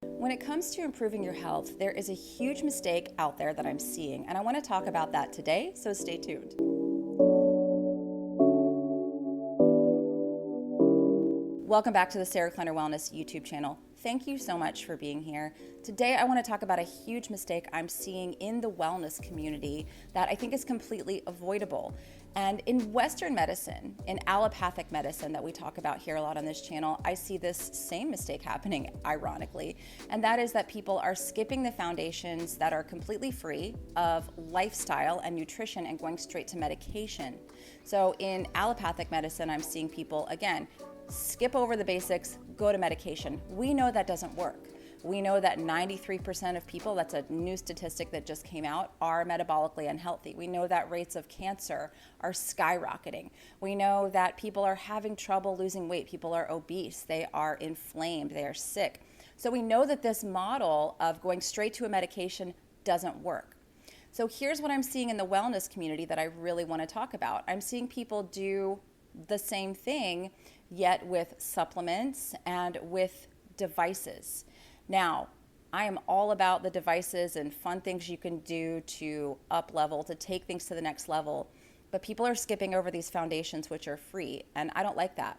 When it comes to improving your health, there is a huge mistake out there that I'm seeing, and I want to talk about that today, so stay tuned. Welcome back to the Sarah Kleiner Wellness YouTube channel. Thank you so much for being here. Today, I want to talk about a huge mistake I'm seeing in the wellness community that I think is completely avoidable. And in Western medicine, in allopathic medicine that we talk about here a lot on this channel, I see this same mistake happening, ironically. And that is that people are skipping the foundations that are completely free of lifestyle and nutrition and going straight to medication. So in allopathic medicine, I'm seeing people, again, skip over the basics, go to medication. We know that doesn't work. We know that 93% of people, that's a new statistic that just came out, are metabolically unhealthy. We know that rates of cancer are skyrocketing. We know that people are having trouble losing weight. People are obese. They are inflamed. They are sick. So we know that this model of going straight to a medication doesn't work. So here's what I'm seeing in the wellness community that I really want to talk about. I'm seeing people do the same thing, yet with supplements and with devices. Now, I am all about the devices and fun things you can do to up level, to take things to the next level, but people are skipping over these foundations which are free, and I don't like that.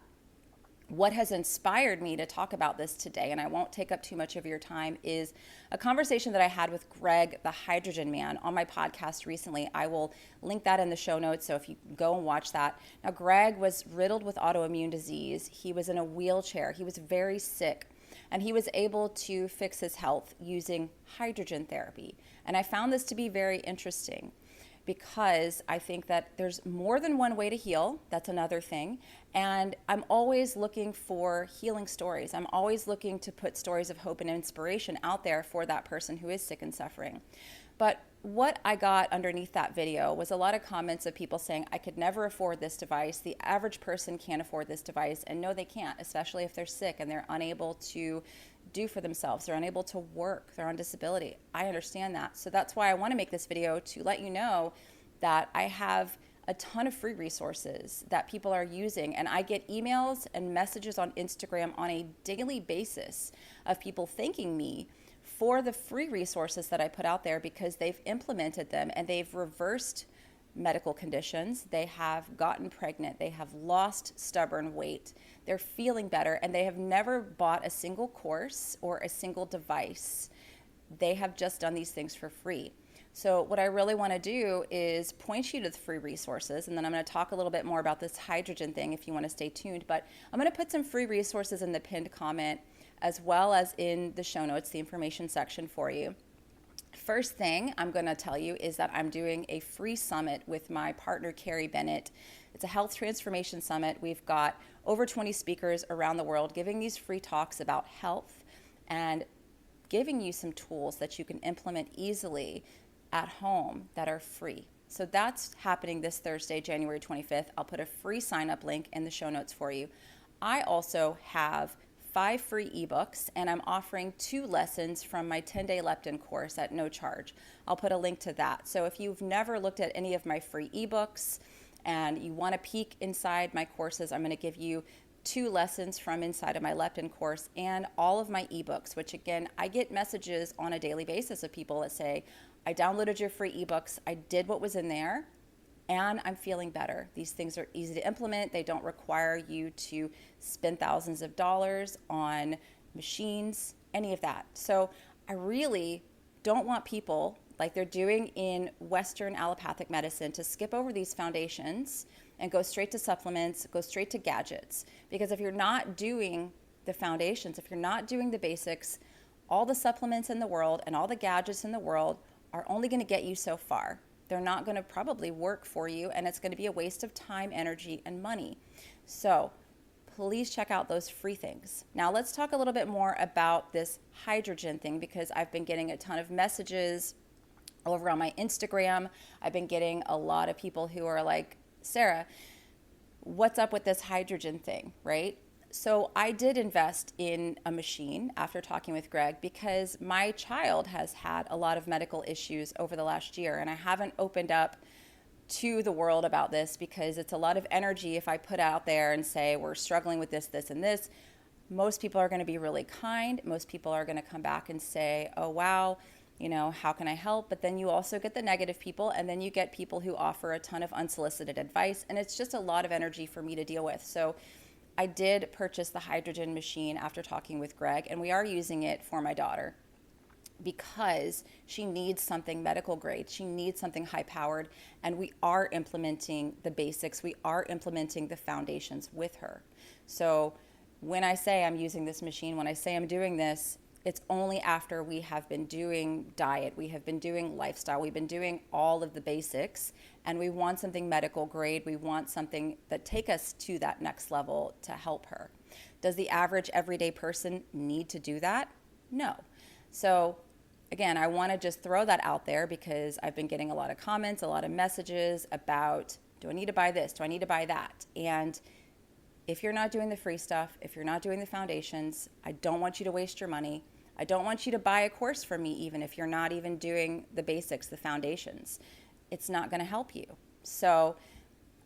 What has inspired me to talk about this today, and I won't take up too much of your time, is a conversation that I had with Greg, the Hydrogen Man, on my podcast recently. I will link that in the show notes, so if you go and watch that. Now, Greg was riddled with autoimmune disease. He was in a wheelchair. He was very sick, and he was able to fix his health using hydrogen therapy. And I found this to be very interesting, because I think that there's more than one way to heal. That's another thing. And I'm always looking for healing stories. I'm always looking to put stories of hope and inspiration out there for that person who is sick and suffering. But what I got underneath that video was a lot of comments of people saying, I could never afford this device. The average person can't afford this device. And no, they can't, especially if they're sick and they're unable to do for themselves. They're unable to work. They're on disability. I understand that. So that's why I want to make this video, to let you know that I have a ton of free resources that people are using. And I get emails and messages on Instagram on a daily basis of people thanking me for the free resources that I put out there, because they've implemented them and they've reversed medical conditions. They have gotten pregnant. They have lost stubborn weight. They're feeling better, and they have never bought a single course or a single device. They have just done these things for free. So what I really want to do is point you to the free resources, and then I'm going to talk a little bit more about this hydrogen thing if you want to stay tuned. But I'm going to put some free resources in the pinned comment, as well as in the show notes, the information section for you. First thing I'm going to tell you is that I'm doing a free summit with my partner, Carrie Bennett. It's a health transformation summit. We've got over 20 speakers around the world giving these free talks about health and giving you some tools that you can implement easily at home that are free. So that's happening this Thursday, January 25th. I'll put a free sign-up link in the show notes for you. I also have 5 free ebooks, and I'm offering 2 lessons from my 10-day leptin course at no charge. I'll put a link to that. So if you've never looked at any of my free ebooks and you want to peek inside my courses, I'm going to give you 2 lessons from inside of my leptin course and all of my ebooks, which, again, I get messages on a daily basis of people that say, I downloaded your free ebooks, I did what was in there, and I'm feeling better. These things are easy to implement. They don't require you to spend thousands of dollars on machines, any of that. So I really don't want people, like they're doing in Western allopathic medicine, to skip over these foundations and go straight to supplements, go straight to gadgets. Because if you're not doing the foundations, if you're not doing the basics, all the supplements in the world and all the gadgets in the world are only going to get you so far. They're not going to probably work for you, and it's going to be a waste of time, energy, and money. So please check out those free things. Now let's talk a little bit more about this hydrogen thing, because I've been getting a ton of messages over on my Instagram. I've been getting a lot of people who are like, Sarah, what's up with this hydrogen thing, right? So I did invest in a machine after talking with Greg, because my child has had a lot of medical issues over the last year, and I haven't opened up to the world about this because it's a lot of energy if I put out there and say we're struggling with this, this, and this. most people are going to be really kind. Most people are going to come back and say, oh, wow, you know, how can I help? But then you also get the negative people, and then you get people who offer a ton of unsolicited advice. And it's just a lot of energy for me to deal with. So I did purchase the hydrogen machine after talking with Greg, and we are using it for my daughter because she needs something medical grade. She needs something high powered, and we are implementing the basics. We are implementing the foundations with her. So when I say I'm using this machine, when I say I'm doing this, it's only after we have been doing diet, we have been doing lifestyle, we've been doing all of the basics, and we want something medical grade. We want something that take us to that next level to help her. Does the average everyday person need to do that? No. So again, I want to just throw that out there because I've been getting a lot of comments, a lot of messages about, do I need to buy this? Do I need to buy that? And if you're not doing the free stuff, if you're not doing the foundations, I don't want you to waste your money. I don't want you to buy a course from me even if you're not even doing the basics, the foundations. It's not going to help you. So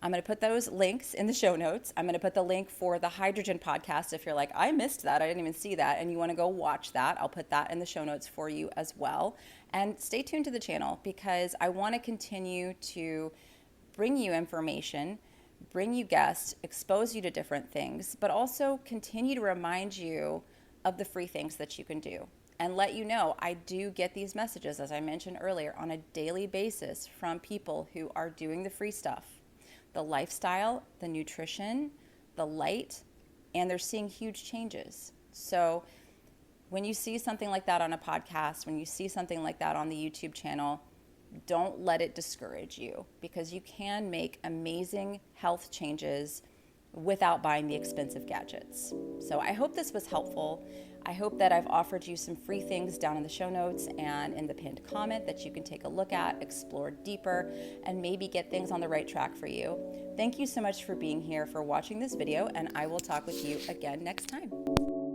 I'm going to put those links in the show notes. I'm going to put the link for the hydrogen podcast. If you're like, I missed that, I didn't even see that, and you want to go watch that, I'll put that in the show notes for you as well. And stay tuned to the channel because I want to continue to bring you information, bring you guests, expose you to different things, but also continue to remind you of the free things that you can do and let you know I do get these messages, as I mentioned earlier, on a daily basis from people who are doing the free stuff, the lifestyle, the nutrition, the light, and they're seeing huge changes. So when you see something like that on a podcast, when you see something like that on the YouTube channel, don't let it discourage you because you can make amazing health changes without buying the expensive gadgets. So I hope this was helpful. I hope that I've offered you some free things down in the show notes and in the pinned comment that you can take a look at, explore deeper, and maybe get things on the right track for you. Thank you so much for being here, for watching this video, and I will talk with you again next time.